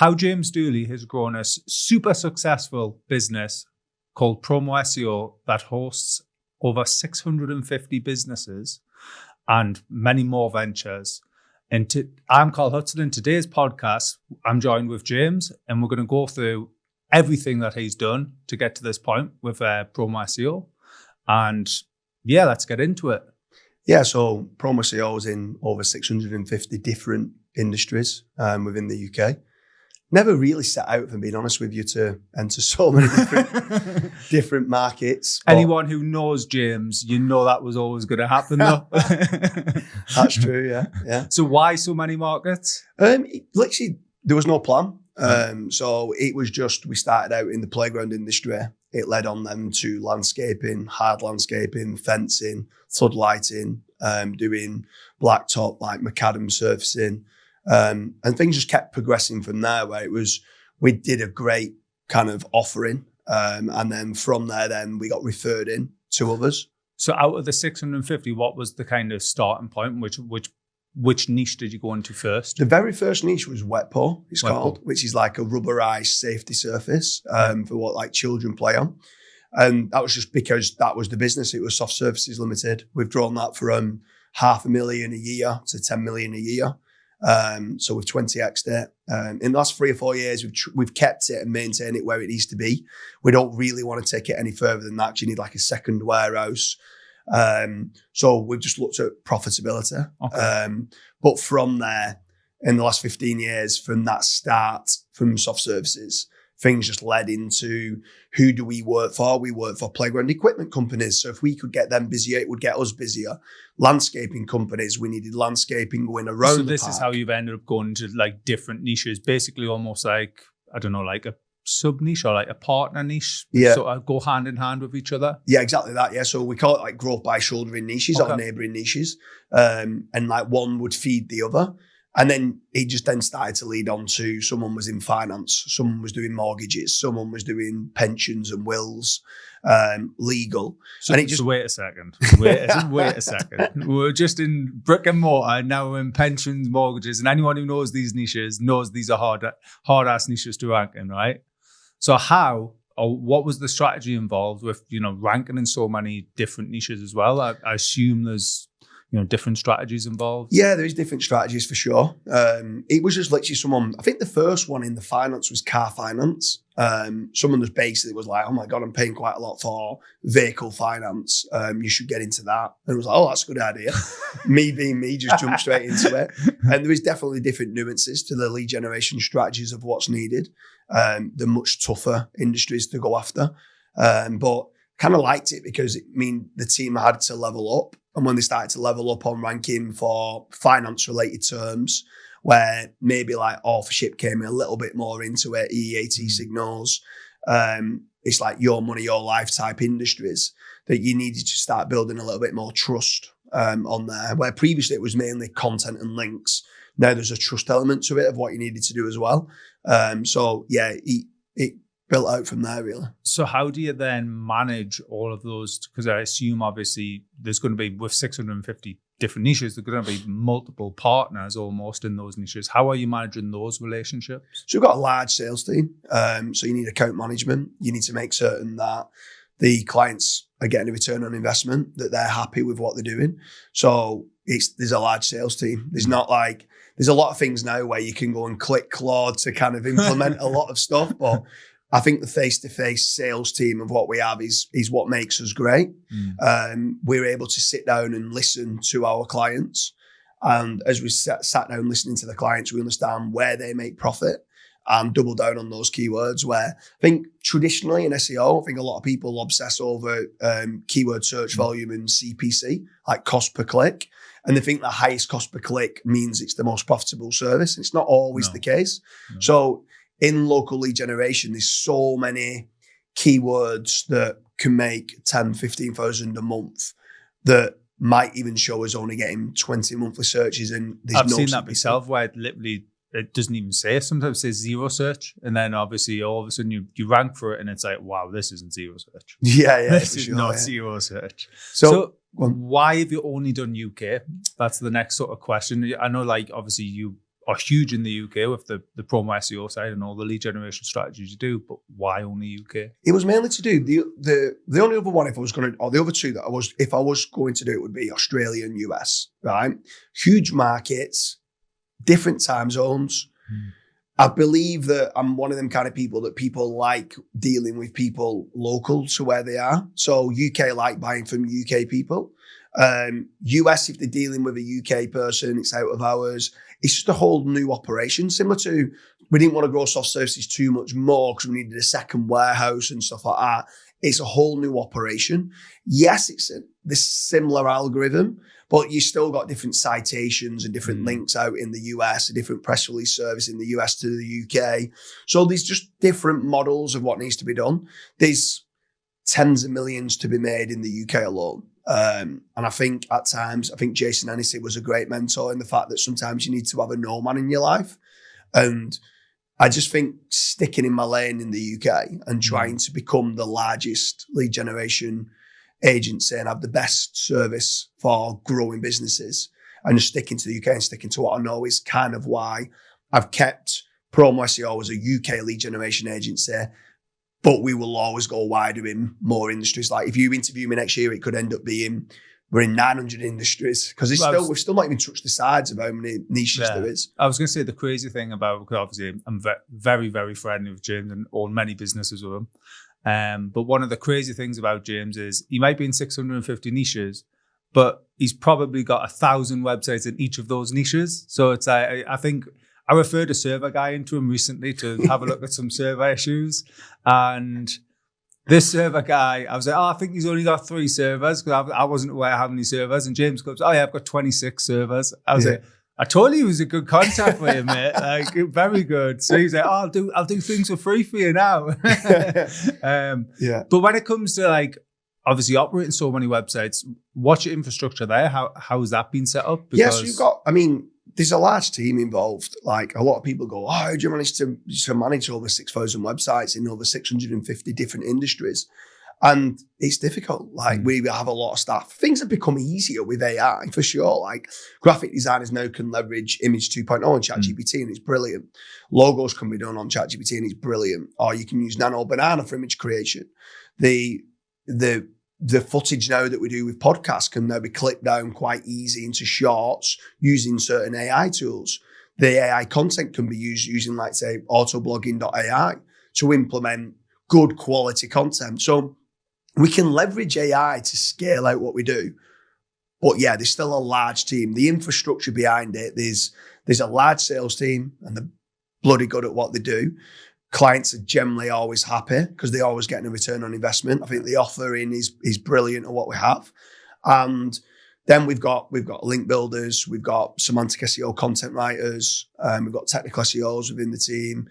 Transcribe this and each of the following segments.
how James Dooley has grown a super successful business called PromoSEO that hosts over 650 businesses and many more ventures. I'm Karl Hudson. In today's podcast, I'm joined with James, and we're going to go through everything that he's done to get to this point with PromoSEO. And yeah, let's get into it. Yeah, so PromoSEO is in over 650 different industries within the UK. Never really set out, if I'm being honest with you, to enter so many different markets. Anyone who knows James, you know that was always going to happen, though. That's true, yeah. So why so many markets? Literally, there was no plan. So it was just, we started out in the playground industry. It led on then to landscaping, hard landscaping, fencing, floodlighting, doing blacktop, like macadam surfacing. And things just kept progressing from there, where we did a great kind of offering. And then from there, then we got referred in to others. So out of the 650, what was the kind of starting point? Which niche did you go into first? The very first niche was Wetpo, it's called, which is like a rubberized safety surface for what like children play on. And that was just because that was the business. It was Soft Surfaces Limited. We've grown that from $500,000 a year to 10 million a year. So we've 20x'd it. In the last 3 or 4 years, we've kept it and maintained it where it needs to be. We don't really want to take it any further than that. You need like a second warehouse. So we've just looked at profitability. Okay. But from there, in the last 15 years, from that start, from Soft Surfaces, things just led into who do we work for? We work for playground equipment companies. So if we could get them busier, it would get us busier. Landscaping companies, we needed landscaping going around. So this is how you've ended up going to like different niches, basically almost like, I don't know, like a sub niche or like a partner niche. Yeah. Sort of go hand in hand with each other. Yeah, exactly that. Yeah. So we call it like growth by shouldering niches or neighboring niches. And like one would feed the other. And then it just then started to lead on to someone was in finance, someone was doing mortgages, someone was doing pensions and wills, legal. So, and it just so wait a second. Wait a second. We're just in brick and mortar, and now we're in pensions, mortgages, and anyone who knows these niches knows these are hard ass niches to rank in, right? So how or what was the strategy involved with ranking in so many different niches as well? I assume there's different strategies involved? Yeah, there is different strategies for sure. It was just literally someone, I think the first one in the finance was car finance. Someone just basically was like, oh my God, I'm paying quite a lot for vehicle finance. You should get into that. And it was like, oh, that's a good idea. Me being me, just jumped straight into it. And there is definitely different nuances to the lead generation strategies of what's needed. They're much tougher industries to go after. But kind of liked it because it mean the team had to level up. And when they started to level up on ranking for finance-related terms, where maybe like authorship came a little bit more into it, EAT signals, it's like your money, your life type industries that you needed to start building a little bit more trust on there. Where previously it was mainly content and links. Now there's a trust element to it of what you needed to do as well. So yeah, it built out from there, really. So how do you then manage all of those? Because I assume obviously there's going to be, with 650 different niches, there's going to be multiple partners almost in those niches. How are you managing those relationships? So we've got a large sales team. So you need account management. You need to make certain that the clients are getting a return on investment, that they're happy with what they're doing. So there's a large sales team. There's not like, there's a lot of things now where you can go and click Claude to kind of implement a lot of stuff, but I think the face-to-face sales team of what we have is what makes us great. We're able to sit down and listen to our clients. And as we sat down listening to the clients, we understand where they make profit and double down on those keywords, where I think traditionally in SEO, I think a lot of people obsess over keyword search volume and CPC, like cost per click. And they think the highest cost per click means it's the most profitable service. It's not always the case. No. So in local lead generation, there's so many keywords that can make 10, 15,000 a month that might even show us only getting 20 monthly searches. And I've seen that myself where it doesn't even say. Sometimes it says zero search. And then obviously all of a sudden you rank for it and it's like, wow, this isn't zero search. Yeah. This is not zero search. So why have you only done UK? That's the next sort of question. I know like obviously you are huge in the UK with the promo SEO side and all the lead generation strategies you do, but why only UK? It was mainly to do the only other one, if I was going to, or the other two that if I was going to do it, would be Australia and US, right? Huge markets, different time zones. I believe that I'm one of them kind of people that people like dealing with people local to where they are. So UK like buying from UK people. US, if they're dealing with a UK person, it's out of hours. It's just a whole new operation, similar to, we didn't want to grow soft services too much more because we needed a second warehouse and stuff like that. It's a whole new operation. Yes, it's this similar algorithm, but you still got different citations and different links out in the US, a different press release service in the US to the UK. So there's just different models of what needs to be done. There's tens of millions to be made in the UK alone. And I think at times, Jason Hennessy was a great mentor in the fact that sometimes you need to have a no man in your life. And I just think sticking in my lane in the UK and trying to become the largest lead generation agency and have the best service for growing businesses and just sticking to the UK and sticking to what I know is kind of why I've kept PromoSEO as a UK lead generation agency, but we will always go wider in more industries. Like if you interview me next year, it could end up being we're in 900 industries because we've still not even touched the sides of how many niches there is. I was going to say the crazy thing about, because obviously I'm very, very friendly with James and own many businesses with him. But one of the crazy things about James is he might be in 650 niches, but he's probably got 1,000 websites in each of those niches. So it's I think I referred a server guy into him recently to have a look at some server issues, and this server guy, I was like, I think he's only got 3 servers because I wasn't aware how many servers. And James goes, yeah, I've got 26 servers. I was like, I told you he was a good contact for you, mate. Like, very good. So he's like, I'll do things for free for you now. But when it comes to like obviously operating so many websites, what's your infrastructure there? How's that been set up? Because so you've got, there's a large team involved. Like a lot of people go, how do you manage to manage over 6,000 websites in over 650 different industries? And it's difficult. Like we have a lot of staff. Things have become easier with AI for sure. Like graphic designers now can leverage Image 2.0 on ChatGPT and it's brilliant. Logos can be done on ChatGPT and it's brilliant. Or you can use Nano Banana for image creation. The footage now that we do with podcasts can now be clipped down quite easy into shorts using certain AI tools. The AI content can be used using, like, say, autoblogging.ai to implement good quality content. So we can leverage AI to scale out what we do. But yeah, there's still a large team. The infrastructure behind it, there's a large sales team and they're bloody good at what they do. Clients are generally always happy because they're always getting a return on investment. I think the offering is brilliant at what we have. And then we've got link builders, we've got semantic SEO content writers, we've got technical SEOs within the team.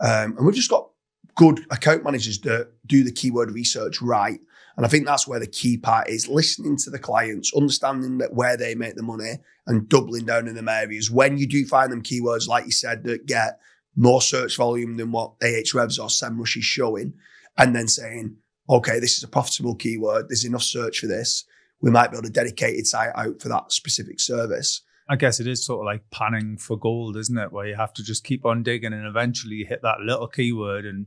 And we've just got good account managers that do the keyword research right. And I think that's where the key part is, listening to the clients, understanding that where they make the money and doubling down in them areas. When you do find them keywords, like you said, that get more search volume than what Ahrefs or SEMrush is showing, and then saying, okay, this is a profitable keyword, there's enough search for this, we might build a dedicated site out for that specific service. I guess it is sort of like panning for gold, isn't it? Where you have to just keep on digging and eventually you hit that little keyword, and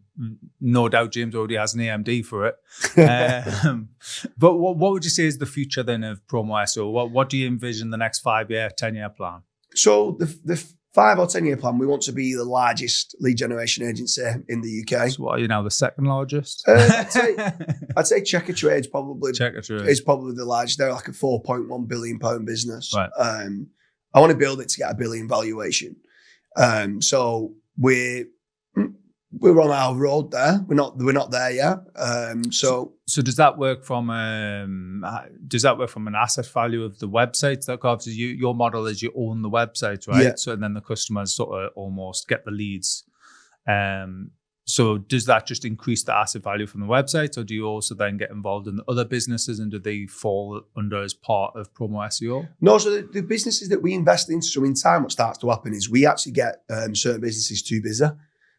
no doubt James already has an AMD for it. But what would you say is the future then of PromoSEO? What do you envision the next 5-year, 10-year plan? So the 5 or 10-year plan, we want to be the largest lead generation agency in the UK. So what are you now, the second largest? I'd say Checkatrade is probably the largest. They're like a £4.1 billion business. Right. I want to build it to get a billion valuation. So we're on our road there. We're not there yet. So does that work from an asset value of the websites? Like obviously your model is you own the websites, right? Yeah. So and then the customers sort of almost get the leads. So does that just increase the asset value from the websites, or do you also then get involved in the other businesses, and do they fall under as part of PromoSEO? No, so the businesses that we invest into, so in time what starts to happen is we actually get certain businesses too busy.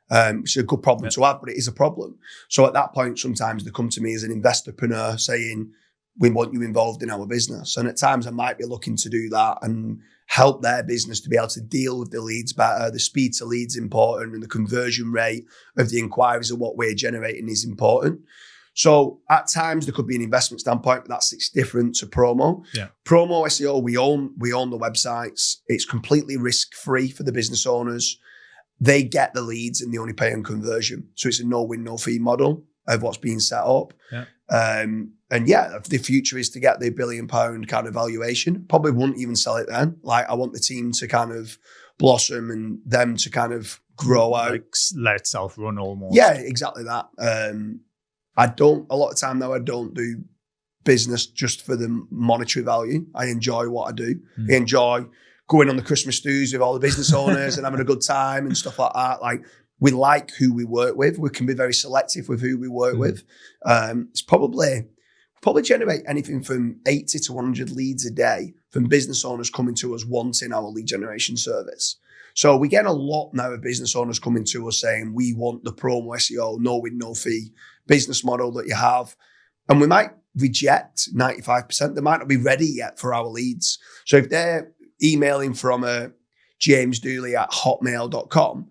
Which is a good problem to have, but it is a problem. So at that point, sometimes they come to me as an investorpreneur saying, we want you involved in our business. And at times I might be looking to do that and help their business to be able to deal with the leads better. The speed to leads important, and the conversion rate of the inquiries of what we're generating is important. So at times there could be an investment standpoint, but it's different to promo. Yeah. Promo SEO, we own the websites. It's completely risk-free for the business owners. They get the leads and they only pay on conversion. So it's a no-win, no-fee model of what's being set up. Yeah. The future is to get the £1 billion kind of valuation. Probably wouldn't even sell it then. Like, I want the team to kind of blossom and them to kind of grow out. Like, let itself run almost. Yeah, exactly that. A lot of time now, I don't do business just for the monetary value. I enjoy what I do. I enjoy going on the Christmas stews with all the business owners and having a good time and stuff like that. Like, we like who we work with. We can be very selective with who we work with. It's probably generate anything from 80 to 100 leads a day from business owners coming to us wanting our lead generation service. So we get a lot now of business owners coming to us saying, we want the promo SEO, no win, no fee business model that you have. And we might reject 95%. They might not be ready yet for our leads. So if they're emailing from a James Dooley at hotmail.com,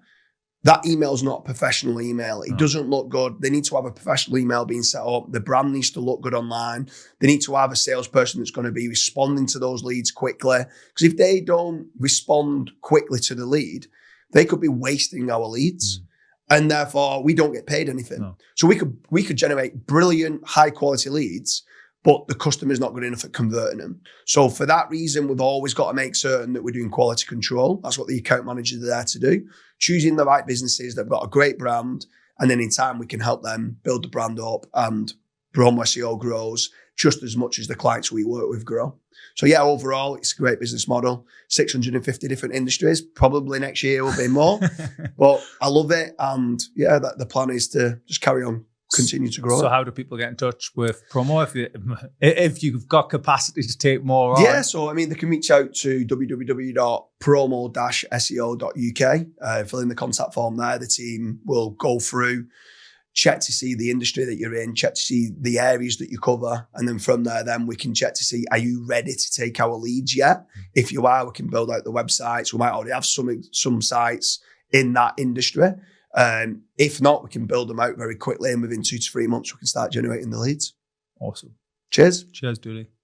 that email is not a professional email. It doesn't look good. They need to have a professional email being set up. The brand needs to look good online. They need to have a salesperson that's going to be responding to those leads quickly. Because if they don't respond quickly to the lead, they could be wasting our leads. And therefore, we don't get paid anything. No. So we could generate brilliant, high quality leads, but the customer's not good enough at converting them. So for that reason, we've always got to make certain that we're doing quality control. That's what the account managers are there to do. Choosing the right businesses that have got a great brand, and then in time we can help them build the brand up, and Promo SEO grows just as much as the clients we work with grow. So yeah, overall, it's a great business model. 650 different industries. Probably next year will be more, but I love it. And yeah, the plan is to just carry on, continue to grow. So how do people get in touch with Promo if you've got capacity to take more on? Yeah, so I mean, they can reach out to www.promo-seo.uk, fill in the contact form there. The team will go through, check to see the industry that you're in, check to see the areas that you cover. And then from there, then we can check to see, are you ready to take our leads yet? If you are, we can build out the websites. We might already have some sites in that industry. If not, we can build them out very quickly, and within 2 to 3 months, we can start generating the leads. Awesome. Cheers. Cheers, Dooley.